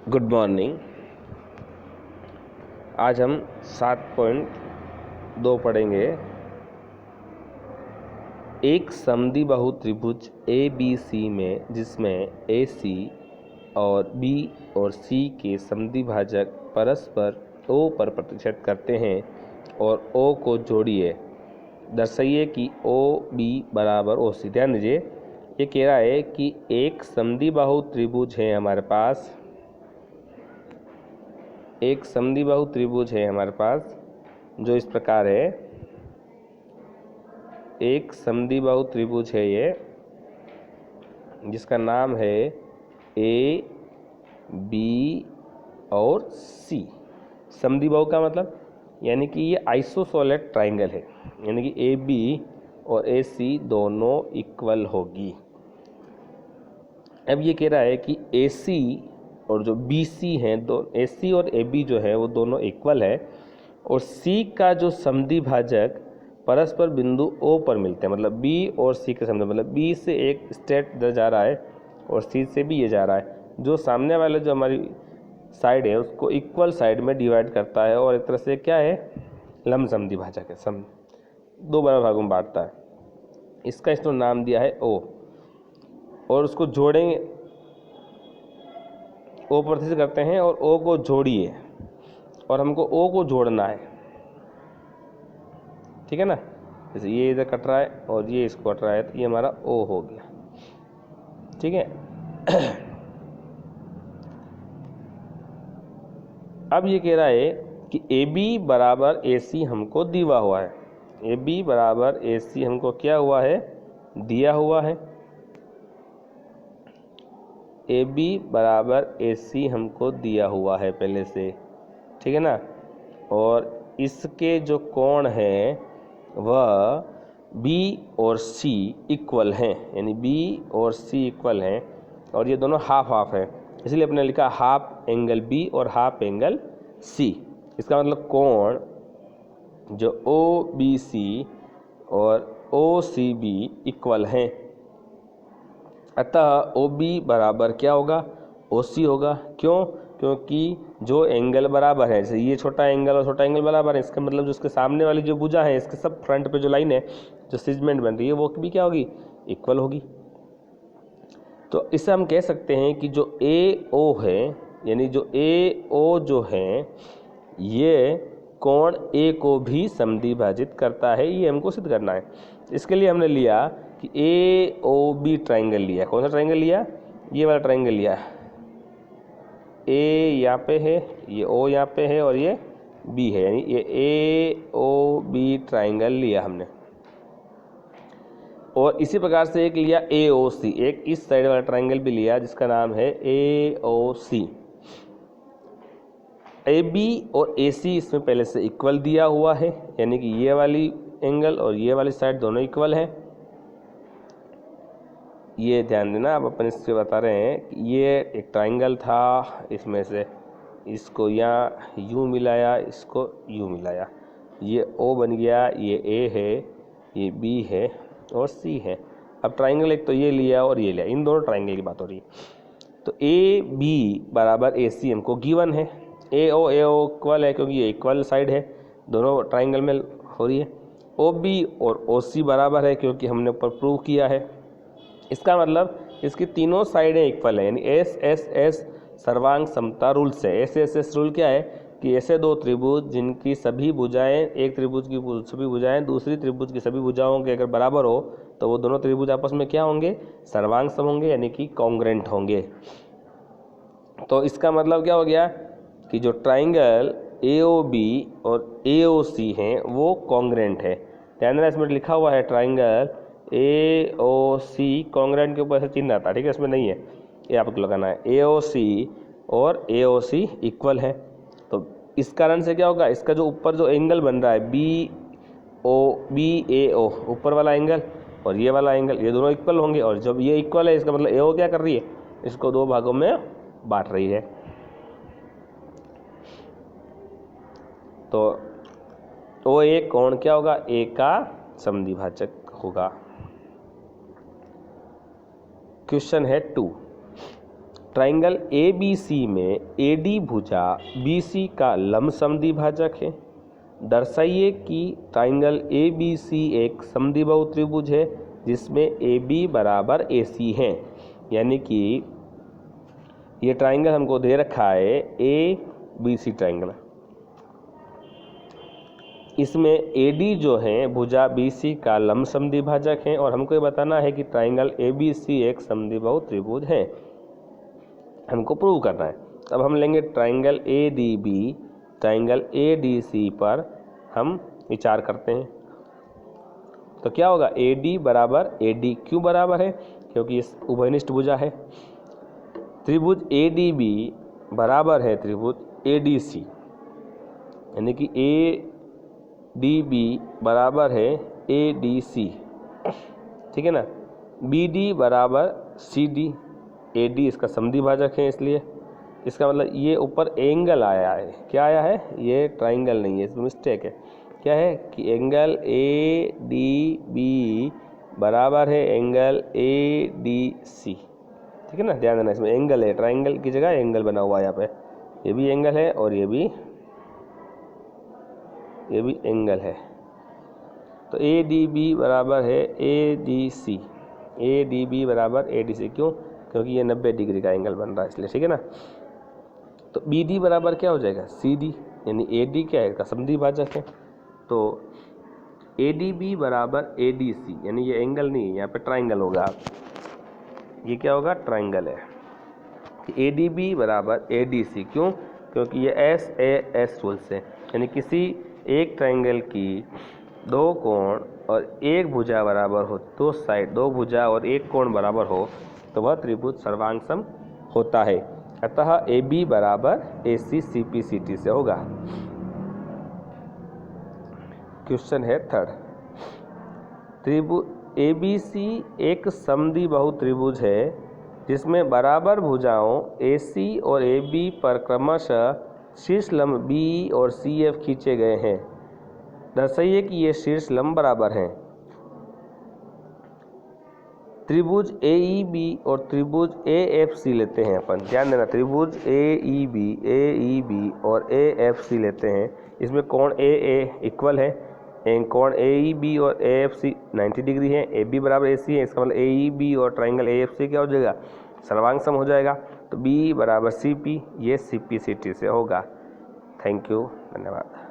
Good morning. आज हम 7.2 पढ़ेंगे। एक समद्विबाहु त्रिभुज ABC में जिसमें AC और B और C के समद्विभाजक परस्पर O पर प्रतिच्छेद करते हैं और O को जोड़िए। दर्शाइए कि OB बराबर OC। ध्यान दीजिए, ये कह रहा है कि एक समद्विबाहु त्रिभुज है हमारे पास। एक समद्विबाहु त्रिभुज है हमारे पास जो इस प्रकार है। एक समद्विबाहु त्रिभुज है ये, जिसका नाम है A, B और C। समद्विबाहु का मतलब यानी कि ये आइसोसोलेट ट्राइंगल है, यानी कि AB और AC दोनों इक्वल होगी। अब ये कह रहा है कि AC और जो BC हैं, दो AC और AB जो है वो दोनों इक्वल है और C का जो समद्विभाजक परस्पर बिंदु O पर मिलते हैं। मतलब B और C के समद्विभाजक, मतलब B से एक स्टेट इधर जा रहा है और C से भी ये जा रहा है। जो सामने वाले जो हमारी साइड है उसको इक्वल साइड में डिवाइड करता है और एक तरह से क्या है, लंब समद्विभाजक है। दो बराबर भागों में बांटता है। इसका इसको नाम दिया है O और उसको जोड़ेंगे, O पर से करते हैं और O को जोड़िए और हमको O को जोड़ना है, ठीक है ना। जैसे ये इधर कट रहा है और ये इसको कट रहा है तो ये हमारा O हो गया, ठीक है। अब ये कह रहा है कि AB बराबर AC हमको दिया हुआ है। AB बराबर AC हमको क्या हुआ है, दिया हुआ है। AB बराबर AC हमको दिया हुआ है पहले से, ठीक है ना। और इसके जो कोण हैं वह B और C इक्वल हैं, यानी B और C इक्वल हैं और ये दोनों हाफ हाफ हैं, इसलिए अपने लिखा हाफ एंगल B और हाफ एंगल C। इसका मतलब कोण जो OBC और OCB इक्वल हैं, अतः OB बराबर क्या होगा, OC होगा। क्यों? क्योंकि जो एंगल बराबर है, जैसे ये छोटा एंगल और छोटा एंगल बराबर है, इसका मतलब जो उसके सामने वाली जो भुजा है, इसके सब फ्रंट पे जो लाइन है, जो सिजमेंट बन रही है, वो भी क्या होगी, इक्वल होगी। तो इससे हम कह सकते हैं कि जो AO है, यानी जो AO जो है, ये कोण A को भी समद्विभाजित करता है। ये हमको सिद्ध करना है। इसके लिए हमने लिया कि AOB ट्राइंगल लिया। कौन सा ट्राइंगल लिया, ये वाला ट्राइंगल लिया। A यहाँ पे है, ये O यहाँ पे है और ये B है, यानी ये AOB ट्राइंगल लिया हमने। और इसी प्रकार से एक लिया AOC, एक इस साइड वाला ट्राइंगल भी लिया जिसका नाम है AOC। AB और AC इसमें पहले से इक्वल दिया हुआ है, यानी कि ये वाली एंगल और ये वाली साइड दोनों इक्वल हैं। ये ध्यान देना, अब अपन इससे बता रहे हैं कि ये एक ट्राइंगल था, इसमें से इसको यहाँ U मिलाया, इसको U मिलाया, ये O बन गया, ये A है, ये B है और C है। अब ट्राइंगल एक तो ये लिया और ये लिया, इन दोनों ट्राइंगल की बात हो रही है। तो AB बराबर AC हमको गिवन है। AO इक्वल है क्योंकि ये इक्वल साइड है, दोनों ट्राइंगल में हो रही है। OB और OC बराबर है क्योंकि हमने ऊपर प्रूव किया है। इसका मतलब इसकी तीनों साइडें इक्वल है, यानी SSS सर्वांग समता रूल से। SSS रूल क्या है कि ऐसे दो त्रिभुज जिनकी सभी भुजाएं, एक त्रिभुज की सभी भुजाएं दूसरी त्रिभुज की सभी भुजाओं के अगर बराबर हो तो वो दोनों त्रिभुज आपस में क्या होंगे, सर्वांग सम होंगे, यानी कि कॉन्ग्रेंट होंगे। तो इसका मतलब क्या हो गया कि जो ट्राइंगल AOB और AOC हैं वो कॉन्ग्रेंट है। ध्यान देना, इसमें लिखा हुआ है ट्राइंगल AOC, कॉन्ग्रेंट के ऊपर ऐसे चिन्ह आता है, ठीक है, इसमें नहीं है, ये आपको लगाना है। AOC और AOC इक्वल है, तो इस कारण से क्या होगा, इसका जो ऊपर जो एंगल बन रहा है BAO ऊपर वाला एंगल और ये वाला एंगल, ये दोनों इक्वल होंगे। और जब ये इक्वल है इसका मतलब AO क्या कर रही है, इसको दो भागों में बांट रही है। तो OA कोण क्या होगा, A का समद्विभाजक होगा। क्वेश्चन है 2, ट्राइंगल ABC में AD भुजा BC का लंब समद्विभाजक है। दर्शाइए कि ट्राइंगल ABC एक समद्विबाहु त्रिभुज है जिसमें AB बराबर AC है। यानी कि ये ट्राइंगल हमको दे रखा है ABC ट्राइंगल, इसमें AD जो है भुजा BC का लंब समद्विभाजक है और हमको ये बताना है कि ट्राइंगल ABC एक समद्विबाहु त्रिभुज है, हमको प्रूव करना है। अब हम लेंगे ट्राइंगल ADB, ट्राइंगल ADC पर हम विचार करते हैं। तो क्या होगा, AD बराबर AD क्यों बराबर है, क्योंकि इस उभयनिष्ठ भुजा है। त्रिभुज ADB बराबर है त्रिभुज ADC, यानी कि ADB बराबर है ADC, ठीक है ना। BD बराबर CD, AD इसका समद्विभाजक है, इसलिए इसका मतलब ये ऊपर एंगल आया है। क्या आया है, ये ट्राइंगल नहीं है, इसमें मिस्टेक है। क्या है कि एंगल ADB बराबर है एंगल ADC, ठीक है ना। ध्यान देना, इसमें एंगल है, ट्राइंगल की जगह एंगल बना हुआ है यहाँ पे। ये भी एंगल है और ये भी एंगल है। तो ADB बराबर है ADC, ADB बराबर ADC क्यों, क्योंकि ये 90 डिग्री का एंगल बन रहा है इसलिए, ठीक है ना। तो BD बराबर क्या हो जाएगा, CD, यानी AD क्या है, इसका समद्विभाजक है। तो ADB बराबर ADC, यानी ये एंगल नहीं है, यहाँ पे ट्राइंगल होगा। ये क्या होगा, ट्राइंगल है। ADB बराबर ADC क्यों, क्योंकि ये SAS रूल से, यानी किसी एक ट्राइंगल की दो कोण और एक भुजा बराबर हो, दो साइड, दो भुजा और एक कोण बराबर हो तो वह त्रिभुज सर्वांगसम होता है। अतः AB बराबर AC CP CT से होगा। क्वेश्चन है थर्ड, त्रिभुज ABC एक समद्विबाहु त्रिभुज है जिसमें बराबर भुजाओं AC और AB पर क्रमशः शीर्ष लंब BE और CF खींचे गए हैं। दर्शाइए कि ये शीर्ष लंब बराबर हैं। त्रिभुज AEB और त्रिभुज AFC लेते हैं अपन, ध्यान देना, त्रिभुज AEB और AFC लेते हैं। इसमें कोण AA इक्वल है, कोण AEB और AFC 90 डिग्री है, AB बराबर AC है, इसका मतलब AEB और ट्राइंगल AFC क्या हो जाएगा, सर्वांगसम हो जाएगा। तो B बराबर CP, ये CP CT से होगा। थैंक यू, धन्यवाद।